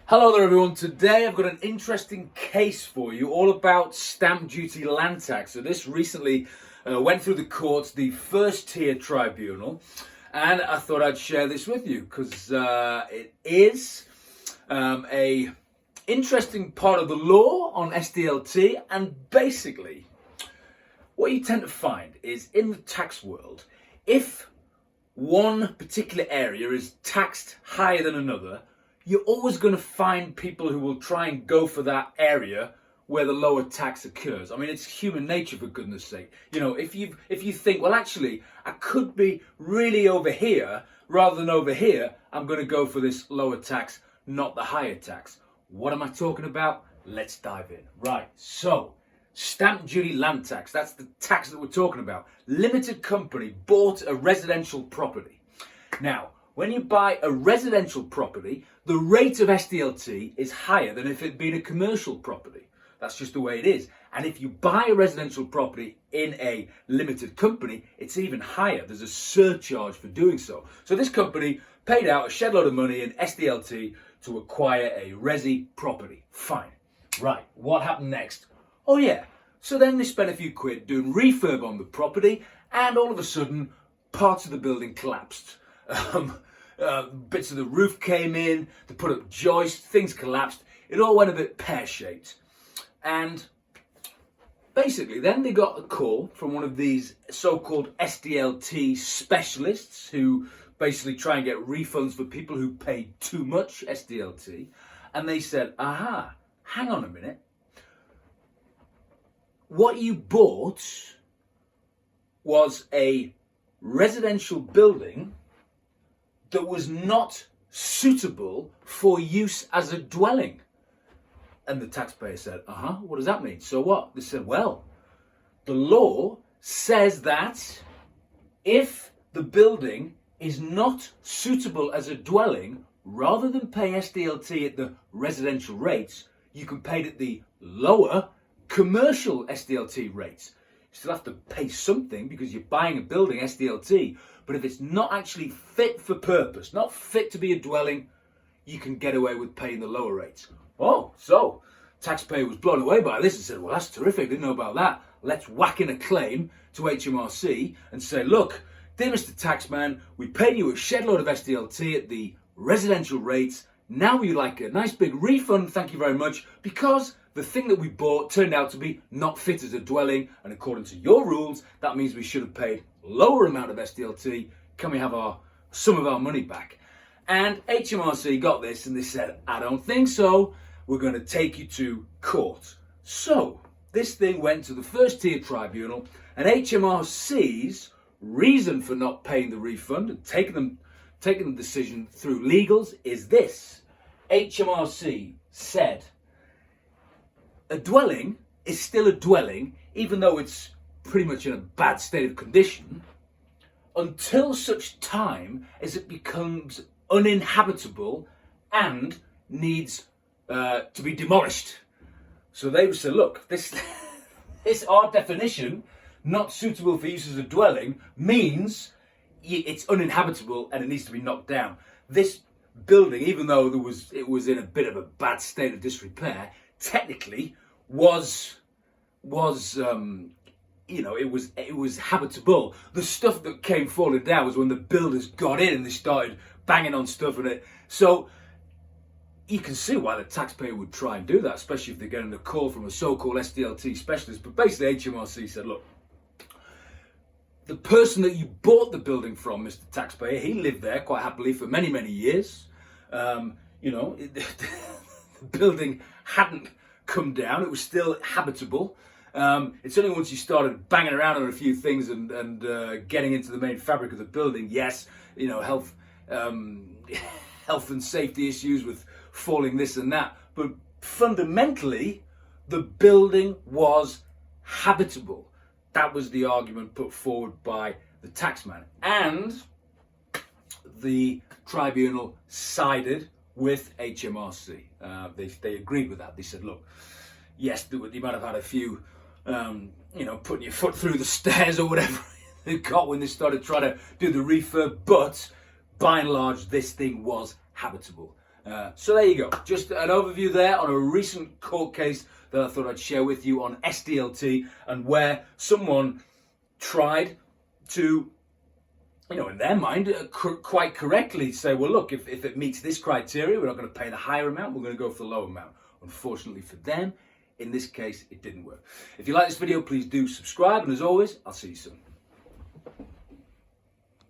Hello there everyone, today I've got an interesting case for you all about stamp duty land tax. So this recently went through the courts, the first tier tribunal, and I thought I'd share this with you because it is a interesting part of the law on SDLT. And basically what you tend to find is in the tax world, if one particular area is taxed higher than another, you're always going to find people who will try and go for that area where the lower tax occurs. I mean, it's human nature, for goodness sake. You know, if you think, well, actually, I could be really over here rather than over here, I'm going to go for this lower tax, not the higher tax. What am I talking about? Let's dive in. Right, so stamp duty land tax, that's the tax that we're talking about. Limited company bought a residential property. Now, when you buy a residential property, the rate of SDLT is higher than if it had been a commercial property. That's just the way it is. And if you buy a residential property in a limited company, it's even higher. There's a surcharge for doing so. So this company paid out a shed load of money in SDLT to acquire a resi property. Fine. Right, what happened next? Oh yeah, so then they spent a few quid doing refurb on the property, and all of a sudden, parts of the building collapsed. Bits of the roof came in, they put up joists, things collapsed. It all went a bit pear-shaped. And basically then they got a call from one of these so-called SDLT specialists who basically try and get refunds for people who paid too much SDLT. And they said, aha, hang on a minute. What you bought was a residential building that was not suitable for use as a dwelling. And the taxpayer said, what does that mean? So what? They said, well, the law says that if the building is not suitable as a dwelling, rather than pay SDLT at the residential rates, you can pay it at the lower commercial SDLT rates. You still have to pay something because you're buying a building SDLT, but if it's not actually fit for purpose, not fit to be a dwelling, you can get away with paying the lower rates. Oh, so taxpayer was blown away by this and said, well, that's terrific, didn't know about that. Let's whack in a claim to HMRC and say, look, dear Mr. Taxman, we paid you a shed load of SDLT at the residential rates. Now we'd like a nice big refund, thank you very much, because the thing that we bought turned out to be not fit as a dwelling, and according to your rules, that means we should have paid lower amount of SDLT. Can we have some of our money back? And HMRC got this and they said, I don't think so. We're going to take you to court. So this thing went to the first tier tribunal, and HMRC's reason for not paying the refund and taking the decision through legals is this. HMRC said, a dwelling is still a dwelling, even though it's pretty much in a bad state of condition, until such time as it becomes uninhabitable and needs to be demolished. So they said, look, this our definition, not suitable for use as a dwelling, means it's uninhabitable and it needs to be knocked down. This building, even though it was in a bit of a bad state of disrepair, technically was habitable. The stuff that came falling down was when the builders got in and they started banging on stuff in it. So you can see why the taxpayer would try and do that, especially if they're getting a call from a so-called SDLT specialist. But basically HMRC said, look, the person that you bought the building from, Mr. Taxpayer, he lived there quite happily for many, many years. The building hadn't come down, it was still habitable. It's only once you started banging around on a few things and getting into the main fabric of the building, yes, health and safety issues with falling this and that, but fundamentally the building was habitable. That was the argument put forward by the taxman, and the tribunal sided with HMRC. They agreed with that. They said, look, yes, you might have had a few, putting your foot through the stairs or whatever they got when they started trying to do the refurb, but by and large, this thing was habitable. So there you go. Just an overview there on a recent court case that I thought I'd share with you on SDLT, and where someone tried to, in their mind, quite correctly say, well, look, if it meets this criteria, we're not going to pay the higher amount, we're going to go for the lower amount. Unfortunately for them, in this case, it didn't work. If you like this video, please do subscribe, and as always, I'll see you soon.